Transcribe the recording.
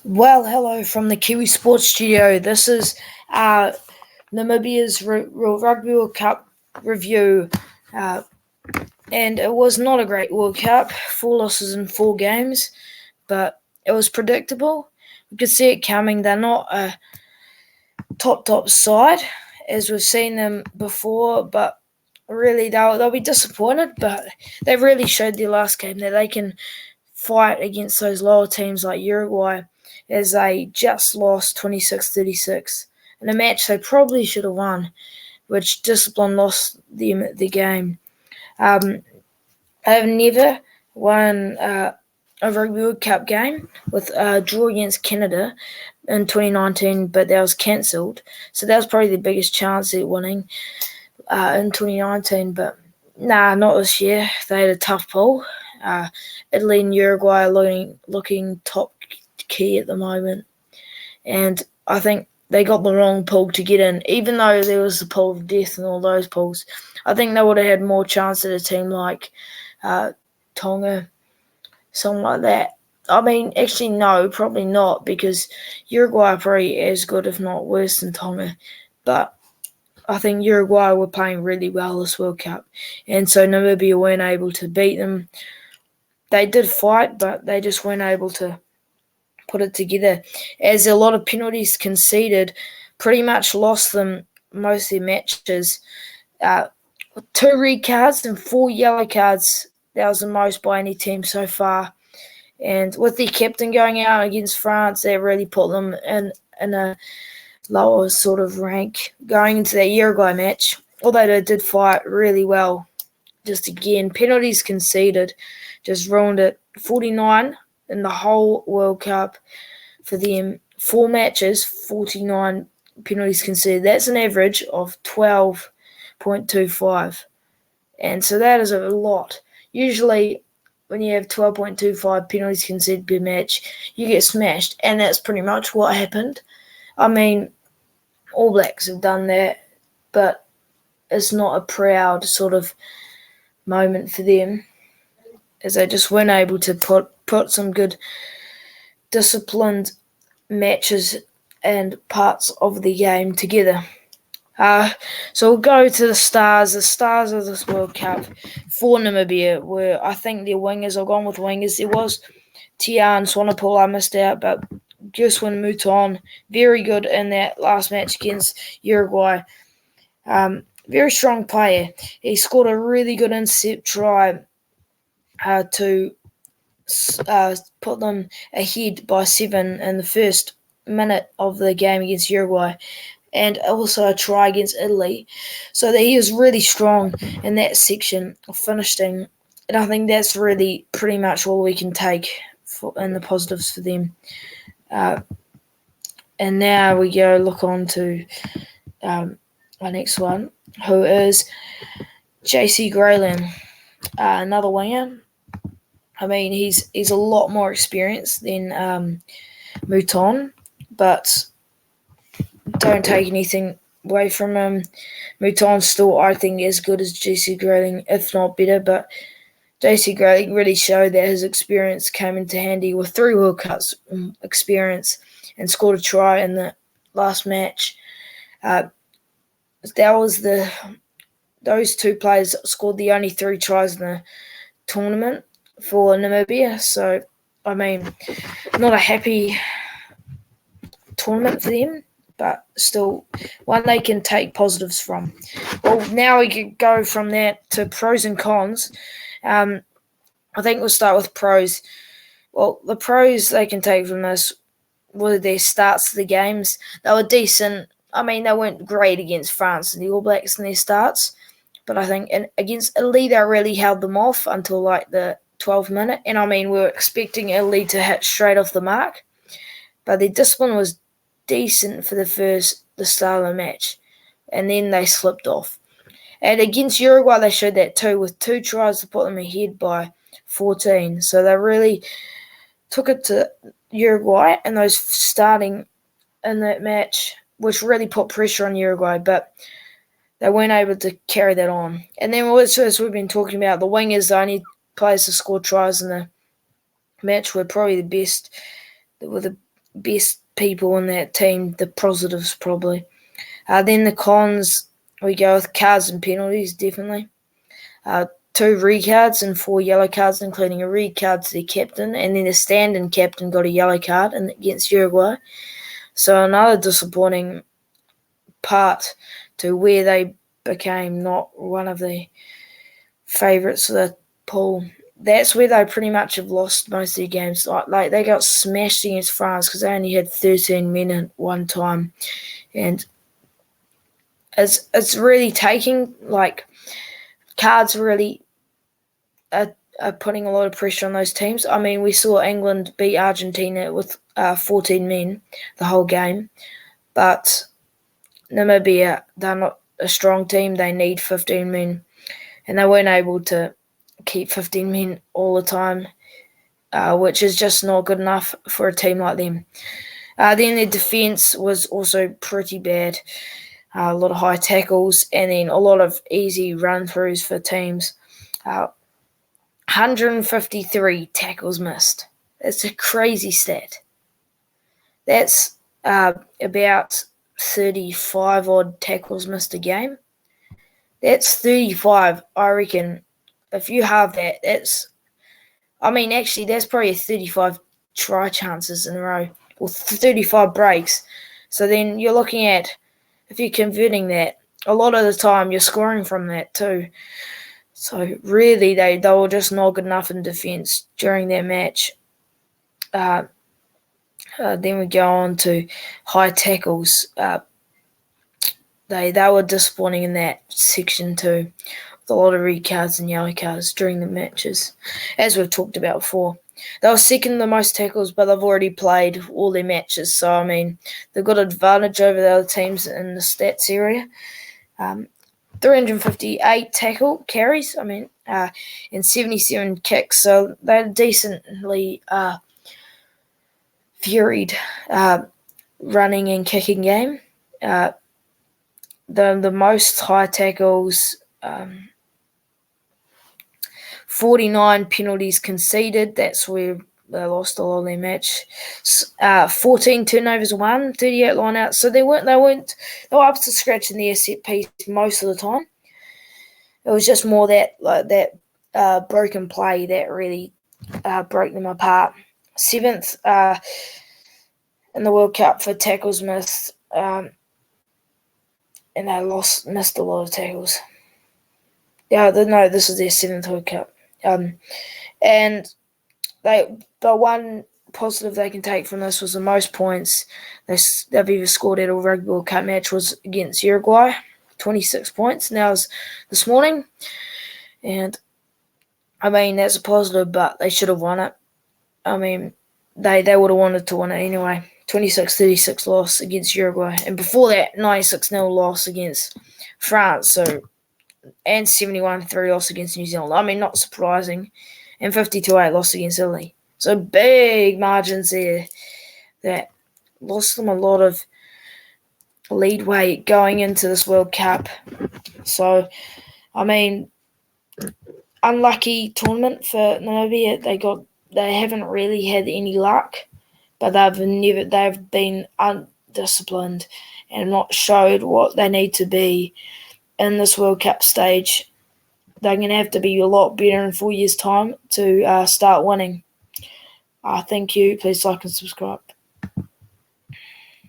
Well, hello from the Kiwi Sports Studio. This is Namibia's Rugby World Cup review, and it was not a great World Cup. 4 losses in 4 games, but it was predictable. We could see it coming. They're not a top side, as we've seen them before, but really they'll be disappointed. But they really showed their last game that they can fight against those lower teams like Uruguay, as they just lost 26-36 in a match they probably should have won, which discipline lost the game. I've never won a Rugby World Cup game with a draw against Canada in 2019, but that was cancelled. So that was probably the biggest chance at winning in 2019, but not this year. They had a tough pool. Italy and Uruguay are looking top key at the moment, and I think they got the wrong pool to get in. Even though there was the pool of death and all those pools, I think they would have had more chance at a team like Tonga, something like that. I mean, actually, no, probably not, because Uruguay are probably as good, if not worse, than Tonga. But I think Uruguay were playing really well this World Cup, and so Namibia weren't able to beat them. They did fight, but they just weren't able to put it together, as a lot of penalties conceded pretty much lost them most of their matches. 2 red cards and 4 yellow cards. That was the most by any team so far. And with their captain going out against France, that really put them in a lower sort of rank going into that Uruguay match, although they did fight really well. Just again, penalties conceded just ruined it. 49 in the whole World Cup for them. 4 matches, 49 penalties conceded. That's an average of 12.25. And so that is a lot. Usually when you have 12.25 penalties conceded per match, you get smashed. And that's pretty much what happened. I mean, All Blacks have done that, but it's not a proud sort of moment for them, as they just weren't able to put some good disciplined matches and parts of the game together. So we'll go to the stars. The stars of this World Cup for Namibia were, I think, their wingers. I've gone with wingers. There was Tian Swanepoel I missed out, but Guswin Mouton, very good in that last match against Uruguay. Very strong player. He scored a really good intercept try to put them ahead by 7 in the first minute of the game against Uruguay, and also a try against Italy. So that he was really strong in that section of finishing, and I think that's really pretty much all we can take in the positives for them. And now we go look on to our next one, who is JC Grayling, another winger. I mean, he's a lot more experienced than Mouton, but don't take anything away from him. Mouton's still, I think, as good as JC Grayling, if not better, but JC Grayling really showed that his experience came into handy with 3 World Cups experience and scored a try in the last match. Those 2 players scored the only 3 tries in the tournament for Namibia. So, I mean, not a happy tournament for them, but still one they can take positives from. Well, now we can go from that to pros and cons. I think we'll start with pros. Well, the pros they can take from this were their starts to the games. They were decent. I mean, they weren't great against France and the All Blacks in their starts, but I think against Italy, they really held them off until like the 12th minute. And I mean, we were expecting Italy to hit straight off the mark, but their discipline was decent for the start of the match, and then they slipped off. And against Uruguay, they showed that too, with 2 tries to put them ahead by 14. So they really took it to Uruguay and those starting in that match, which really put pressure on Uruguay, but they weren't able to carry that on. And then, as we've been talking about, the wingers, the only players to score tries in the match, were probably the best, were the best people in that team, the positives probably. Then the cons, we go with cards and penalties, definitely. 2 red cards and 4 yellow cards, including a red card to the captain, and then the stand-in captain got a yellow card against Uruguay. So another disappointing part to where they became not one of the favourites of the pool. That's where they pretty much have lost most of their games. Like they got smashed against France because they only had 13 men at one time. And it's really taking, like, cards really are putting a lot of pressure on those teams. I mean, we saw England beat Argentina with 14 men the whole game. But Namibia, they're not a strong team. They need 15 men. And they weren't able to keep 15 men all the time, which is just not good enough for a team like them. Then their defence was also pretty bad. A lot of high tackles and then a lot of easy run-throughs for teams. 153 tackles missed. That's a crazy stat. That's about 35-odd tackles missed a game. That's 35, I reckon. If you have that, that's probably 35 try chances in a row, or 35 breaks. So then you're looking at, if you're converting that, a lot of the time you're scoring from that too. So really, they were just not good enough in defence during that match. Then we go on to high tackles. They were disappointing in that section too, with a lot of red cards and yellow cards during the matches, as we've talked about before. They were second the most tackles, but they've already played all their matches. So, I mean, they've got an advantage over the other teams in the stats area. 358 tackle carries, and 77 kicks. So they're decently varied running and kicking game. The most high tackles, 49 penalties conceded. That's where they lost a lot of their match. 14 turnovers won, 38 lineouts. So they were up to scratch in the set piece most of the time. It was just more that broken play that really broke them apart. 7th in the World Cup for tackles missed, and they missed a lot of tackles. This is their 7th World Cup. But one positive they can take from this was the most points they've ever scored at a Rugby World Cup match was against Uruguay, 26 points. Now was this morning, and that's a positive, but they should have won it. They would have wanted to win it anyway. 26-36 loss against Uruguay, and before that, 96-0 loss against France. And 71-3 loss against New Zealand. Not surprising. And 52-8 loss against Italy. So big margins there that lost them a lot of leadway going into this World Cup. So, unlucky tournament for Namibia. They haven't really had any luck, but they've been undisciplined and not showed what they need to be in this World Cup stage. They're going to have to be a lot better in 4 years' time to start winning. Thank you. Please like and subscribe.